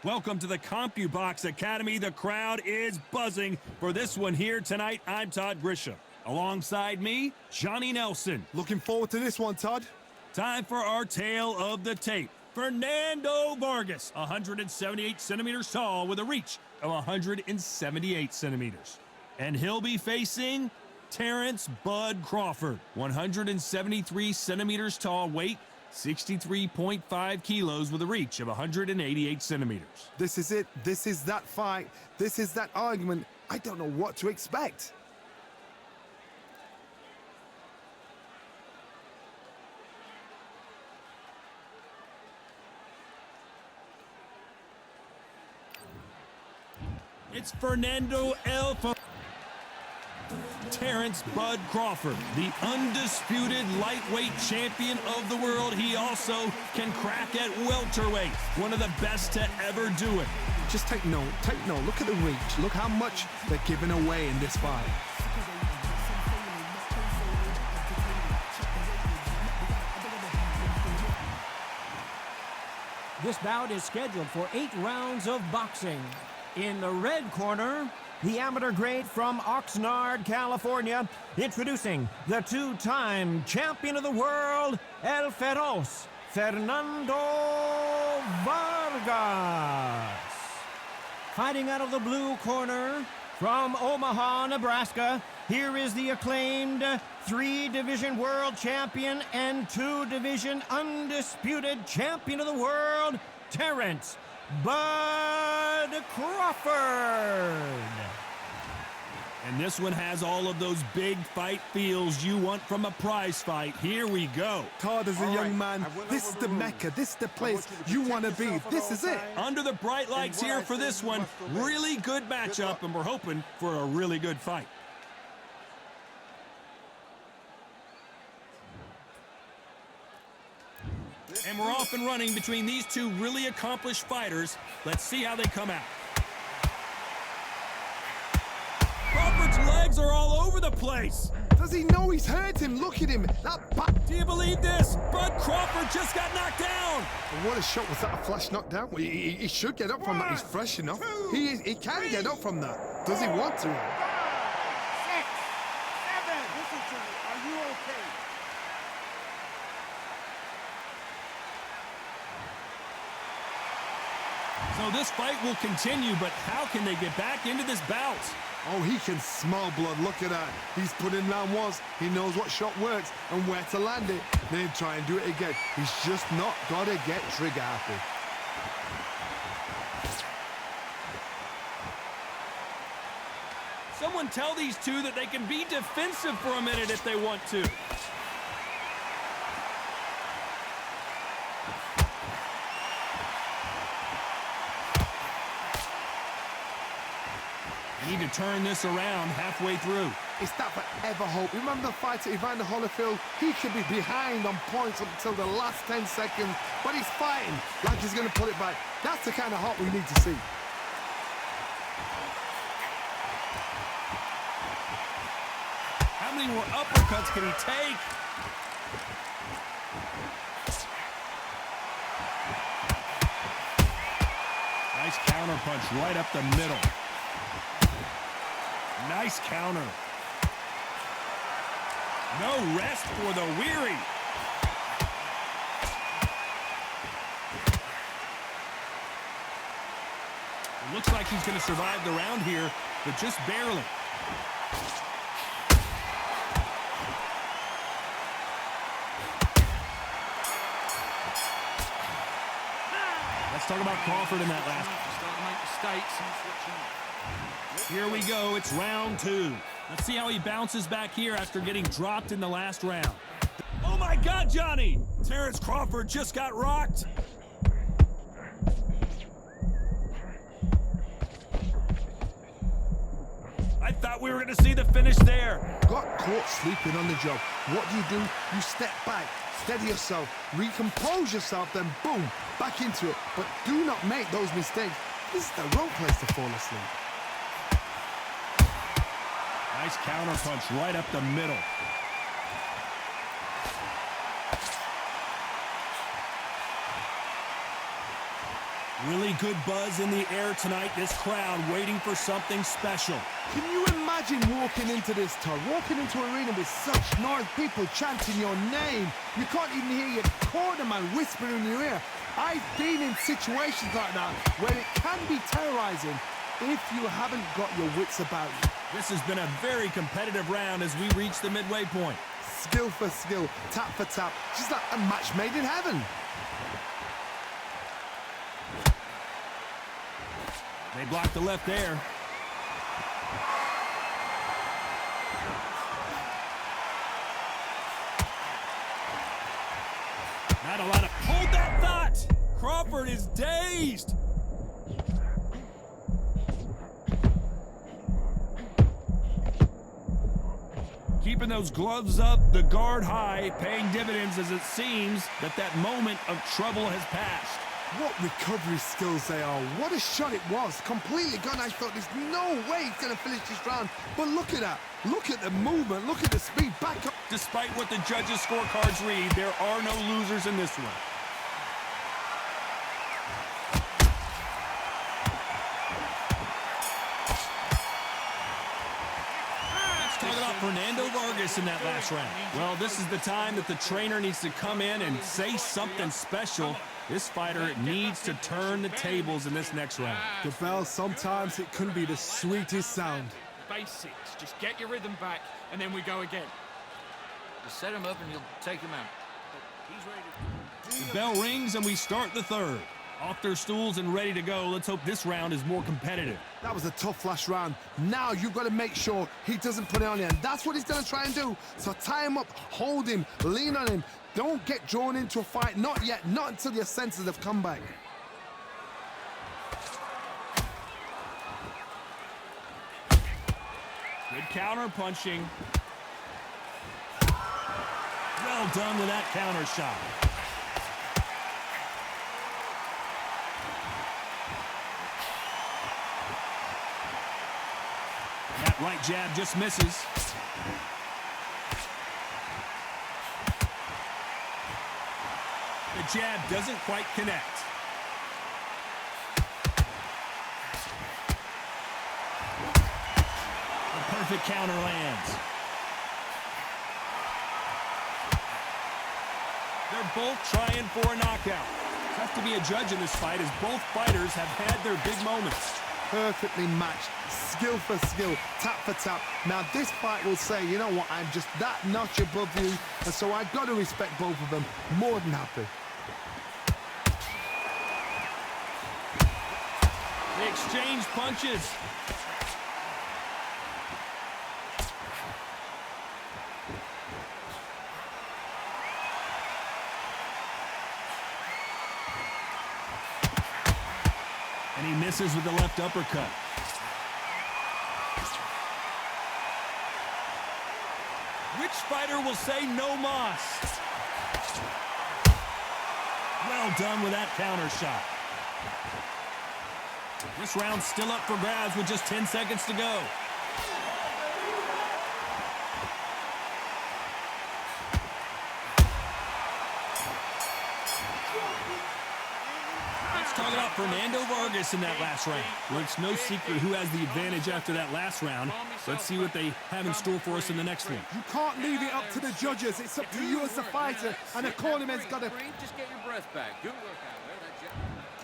Welcome to the CompuBox Academy. The crowd is buzzing for this one here tonight. I'm Todd Grisham. Alongside me, Johnny Nelson. Looking forward to this one, Todd. Time for our tale of the tape. Fernando Vargas, 178 centimeters tall with a reach of 178 centimeters. And he'll be facing Terrance Bud Crawford, 173 centimeters tall, weight 63.5 kilos with a reach of 188 centimeters. This is it. This is that fight. This is that argument. I don't know what to expect. It's Fernando Terrance Bud Crawford, the undisputed lightweight champion of the world. He also can crack at welterweight, one of the best to ever do it. Just take note, look at the reach. Look how much they're giving away in this fight. This bout is scheduled for 8 rounds of boxing. In the red corner, the amateur grade from Oxnard, California, introducing the 2-time champion of the world, El Feroz, Fernando Vargas. Fighting out of the blue corner, from Omaha, Nebraska, here is the acclaimed 3-division world champion and 2-division undisputed champion of the world, Terrance Bud Crawford. And this one has all of those big fight feels you want from a prize fight. Here we go. Todd, as a young man, this is the Mecca. This is the place you want to be. This is it. Under the bright lights here for this one. Really good matchup, and we're hoping for a really good fight. And we're off and running between these two really accomplished fighters. Let's see how they come out. Crawford's legs are all over the place. Does he know he's hurt him? Look at him. Do you believe this? Bud Crawford just got knocked down. What a shot. Was that a flash knockdown? He should get up from that. He's fresh enough. He can get up from that. Does he want to? 6, 7. Listen to me. Are you okay? So this fight will continue, but how can they get back into this bout? Oh, he can smell blood. Look at that. He's put in round once. He knows what shot works and where to land it. Then try and do it again. He's just not got to get trigger happy. Someone tell these two that they can be defensive for a minute if they want to. Need to turn this around halfway through. It's that forever hope. Remember the fight at Evander Holyfield? He could be behind on points up until the last 10 seconds, but he's fighting like he's going to put it back. That's the kind of hope we need to see. How many more uppercuts can he take? Nice counter punch right up the middle. Nice counter. No rest for the weary. It looks like he's going to survive the round here, but just barely. Let's talk about Crawford in that last. Here we go, it's round 2. Let's see how he bounces back here after getting dropped in the last round. Oh my God, Johnny! Terrance Crawford just got rocked. I thought we were going to see the finish there. Got caught sleeping on the job. What do? You step back, steady yourself, recompose yourself, then boom, back into it. But do not make those mistakes. This is the wrong place to fall asleep. Nice counter punch right up the middle. Really good buzz in the air tonight. This crowd waiting for something special. Can you imagine walking into this, Todd? Walking into an arena with such noise, people chanting your name. You can't even hear your cornerman whispering in your ear. I've been in situations like that where it can be terrorizing if you haven't got your wits about you. This has been a very competitive round as we reach the midway point. Skill for skill, tap for tap, just like a match made in heaven. They block the left there. Not a lot of... Hold that thought! Crawford is dazed! Keeping those gloves up, the guard high, paying dividends as it seems that moment of trouble has passed. What recovery skills they are. What a shot it was. Completely gone. I thought there's no way he's going to finish this round. But look at that. Look at the movement. Look at the speed. Back up. Despite what the judges' scorecards read, there are no losers in this one. Let's talk about Fernando Vargas in that last round. Well, this is the time that the trainer needs to come in and say something special. This fighter needs to turn the tables in this next round. The bell, sometimes it can be the sweetest sound. Basics. Just get your rhythm back, and then we go again. Just set him up, and you'll take him out. He's ready to... The bell rings, and we start the third. Off their stools and ready to go. Let's hope this round is more competitive. That was a tough last round. Now you've got to make sure he doesn't put it on you. And that's what he's going to try and do. So tie him up, hold him, lean on him. Don't get drawn into a fight. Not yet. Not until your senses have come back. Good counter punching. Well done with that counter shot. That right jab just misses. The jab doesn't quite connect. The perfect counter lands. They're both trying for a knockout. Tough to be a judge in this fight as both fighters have had their big moments. Perfectly matched, skill for skill, tap for tap. Now this fight will say, you know what, I'm just that notch above you, and so I've got to respect both of them. More than happy. They exchange punches. And he misses with the left uppercut. Which fighter will say no mas? Well done with that counter shot. This round's still up for grabs with just 10 seconds to go. Let's talk about Fernando Vargas in that last round. Well, it's no secret who has the advantage after that last round. Let's see what they have in store for us in the next one. You can't leave it up to the judges. It's up to you as the fighter, and the cornerman's got to... Just get your breath back. Good work out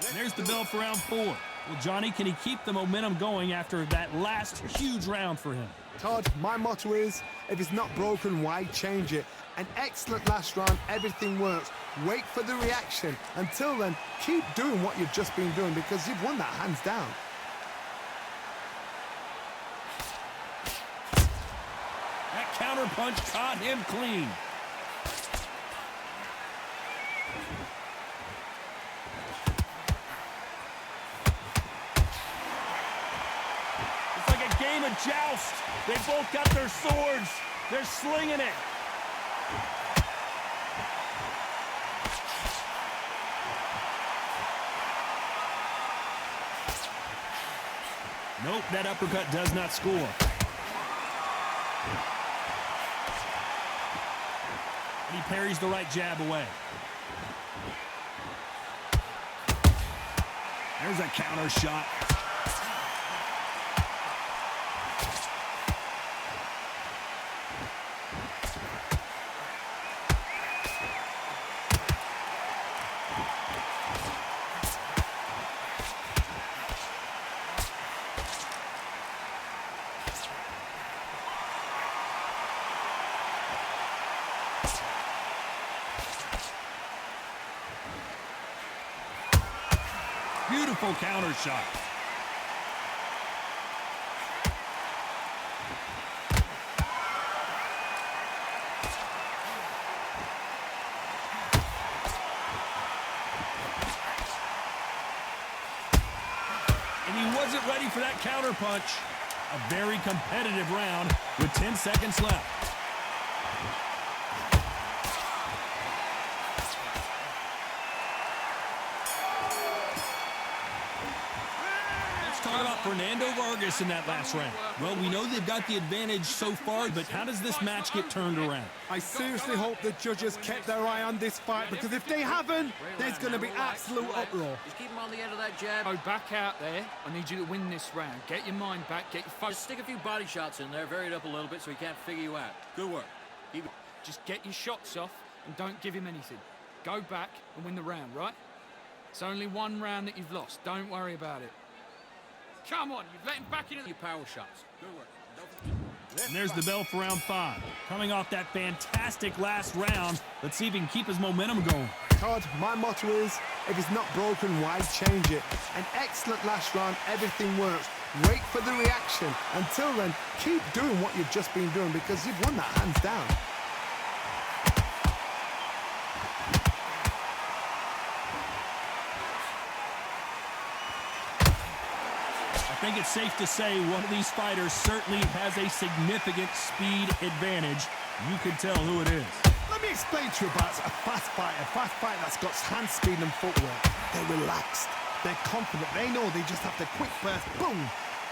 there. And there's the bell for round 4. Well, Johnny, can he keep the momentum going after that last huge round for him? Todd, my motto is, if it's not broken, why change it? An excellent last round, everything works. Wait for the reaction. Until then, keep doing what you've just been doing because you've won that hands down. That counter punch caught him clean. It's like a game of joust. They both got their swords. They're slinging it. Nope, that uppercut does not score. And he parries the right jab away. There's a counter shot. Beautiful counter shot. And he wasn't ready for that counter punch. A very competitive round with 10 seconds left. Talk about Fernando Vargas in that last round. Well, we know they've got the advantage so far, but how does this match get turned around? I seriously hope the judges kept their eye on this fight, because if they haven't, there's going to be absolute uproar. Just keep him on the end of that jab. Go back out there. I need you to win this round. Get your mind back. Get your focus. Just stick a few body shots in there, vary it up a little bit so he can't figure you out. Good work. Keep it. Just get your shots off and don't give him anything. Go back and win the round, right? It's only one round that you've lost. Don't worry about it. Come on, you've let him back into Your power shots. Good work. And there's the bell for round 5. Coming off that fantastic last round, let's see if he can keep his momentum going. Todd, my motto is, if it's not broken, why change it? An excellent last round, everything works. Wait for the reaction. Until then, keep doing what you've just been doing, because you've won that hands down. I think it's safe to say one of these fighters certainly has a significant speed advantage. You can tell who it is. Let me explain to you about a fast fighter that's got hand speed and footwork. They're relaxed. They're confident. They know they just have to quick burst, boom.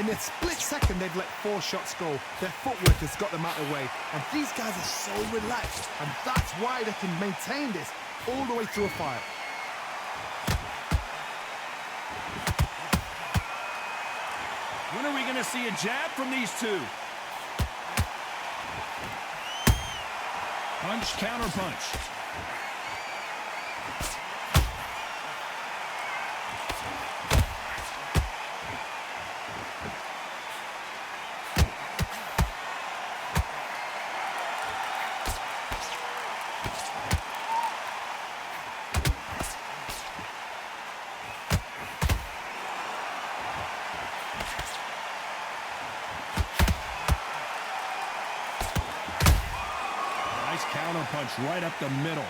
In a split second, they've let 4 shots go. Their footwork has got them out of the way. And these guys are so relaxed. And that's why they can maintain this all the way through a fight. When are we going to see a jab from these two? Punch, counter punch. Counter punch right up the middle.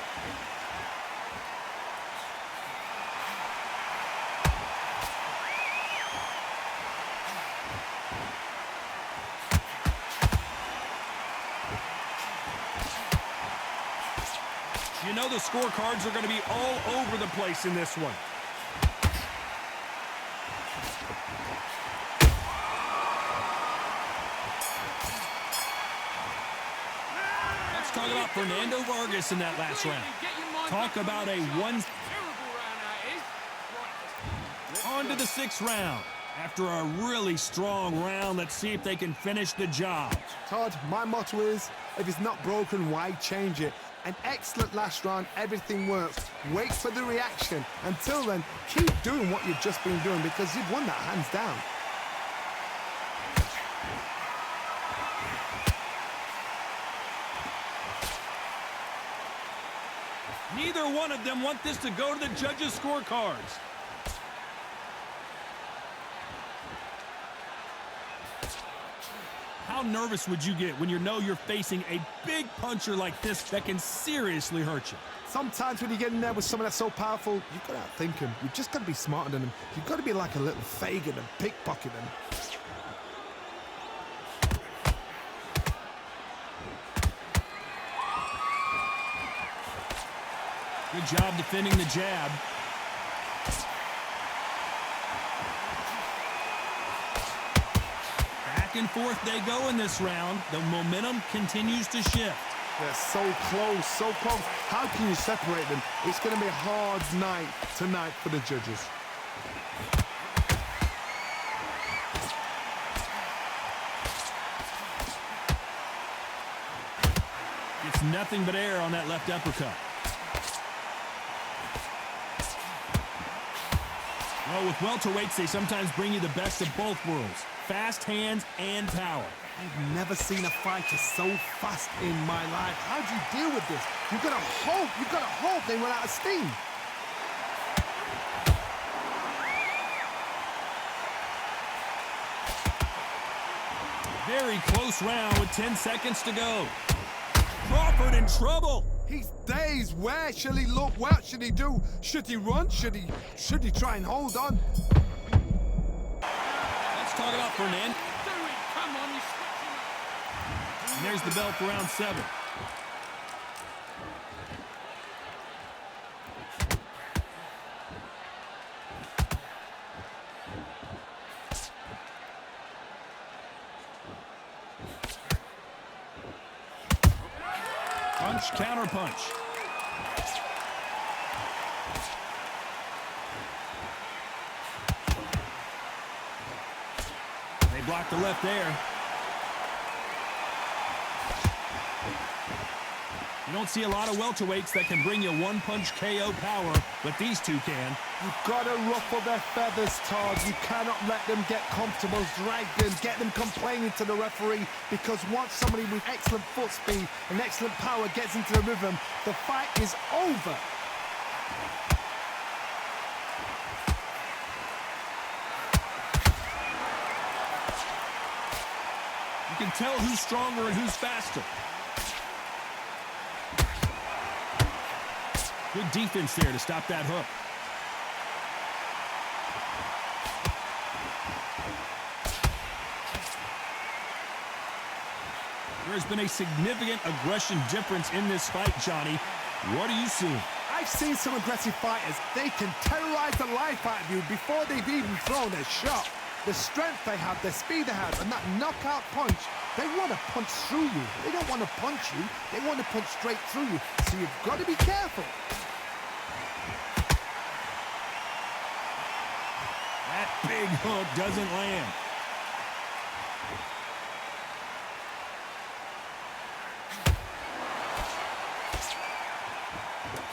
You know the scorecards are going to be all over the place in this one. Talk about Fernando Vargas in that last round. Talk about a one. On to the 6th round. After a really strong round, let's see if they can finish the job. Todd, my motto is, if it's not broken, why change it? An excellent last round, everything works. Wait for the reaction. Until then, keep doing what you've just been doing, because you've won that hands down. Neither one of them want this to go to the judges' scorecards. How nervous would you get when you know you're facing a big puncher like this that can seriously hurt you? Sometimes when you get in there with someone that's so powerful, you've got to outthink him. You've just got to be smarter than him. You've got to be like a little Fagin and pickpocket him. Good job defending the jab. Back and forth they go in this round. The momentum continues to shift. They're so close, so close. How can you separate them? It's going to be a hard night tonight for the judges. Gets nothing but air on that left uppercut. Well, with welterweights, they sometimes bring you the best of both worlds. Fast hands and power. I've never seen a fighter so fast in my life. How do you deal with this? You've got to hope they run out of steam. Very close round with 10 seconds to go. Crawford in trouble. He's dazed. Where should he look? What should he do? Should he run? Should he try and hold on? Let's talk about Fernando. Come on, you're switching up. And there's the bell for round 7. Punch, counter punch. They block the left there. You don't see a lot of welterweights that can bring you one-punch KO power, but these two can. You've got to ruffle their feathers, Todd. You cannot let them get comfortable, drag them, get them complaining to the referee, because once somebody with excellent foot speed and excellent power gets into the rhythm, the fight is over. You can tell who's stronger and who's faster. Good defense there to stop that hook. There's been a significant aggression difference in this fight, Johnny. What are you seeing? I've seen some aggressive fighters. They can terrorize the life out of you before they've even thrown a shot. The strength they have, the speed they have, and that knockout punch, they want to punch through you. They don't want to punch you. They want to punch straight through you. So you've got to be careful. That big hook doesn't land.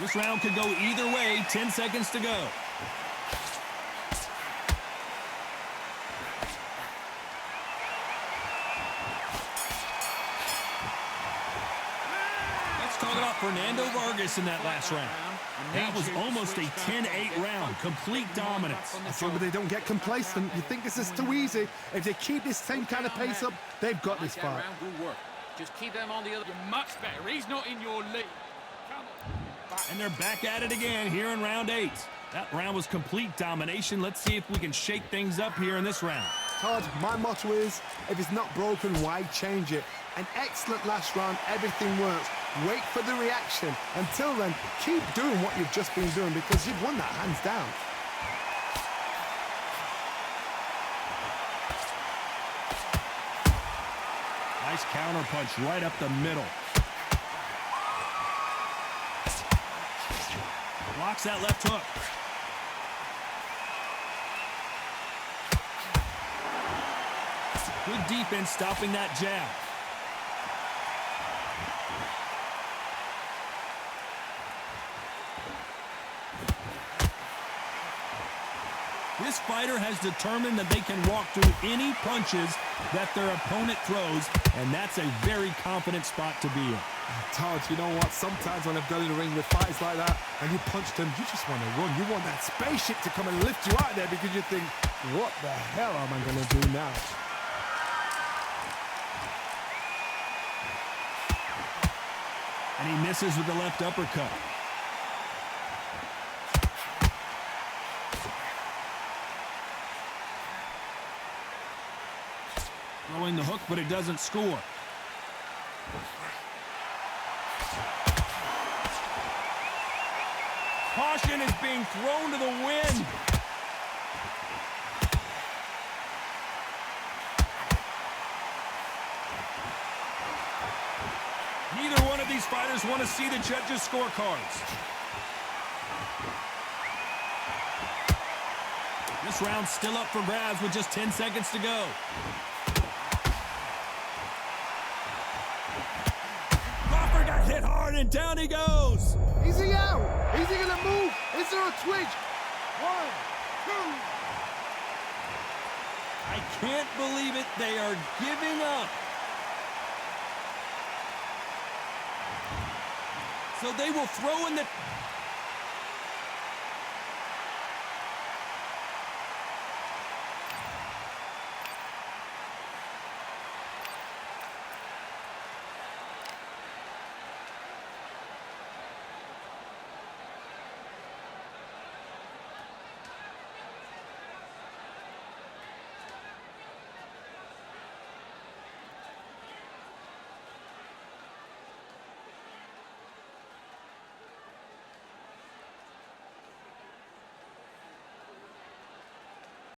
This round could go either way. 10 seconds to go. Let's talk about Fernando Vargas in that last round. That was almost a 10-8 round. Complete dominance. I think they don't get complacent. You think this is too easy. If they keep this same kind of pace up, they've got this fight. Good work. Just keep them on the other. You're much better. He's not in your league. Come on. And they're back at it again here in round 8. That round was complete domination. Let's see if we can shake things up here in this round. Todd, my motto is, if it's not broken, why change it? An excellent last round, everything works. Wait for the reaction. Until then, keep doing what you've just been doing, because you've won that hands down. Nice counter punch right up the middle. Blocks that left hook. Good defense stopping that jab. This fighter has determined that they can walk through any punches that their opponent throws, and that's a very confident spot to be in. Todd, you know what? Sometimes when I've done in the ring with fights like that, and you punch them, you just want to run. You want that spaceship to come and lift you out there, because you think, what the hell am I going to do now? And he misses with the left uppercut. Throwing the hook, but it doesn't score. Caution is being thrown to the wind. Neither one of these fighters want to see the judges' scorecards. This round's still up for grabs with just 10 seconds to go. Crawford got hit hard, and down he goes. Is he out? Is he gonna move? Is there a twitch? 1, 2. I can't believe it. They are giving up. So they will throw in the...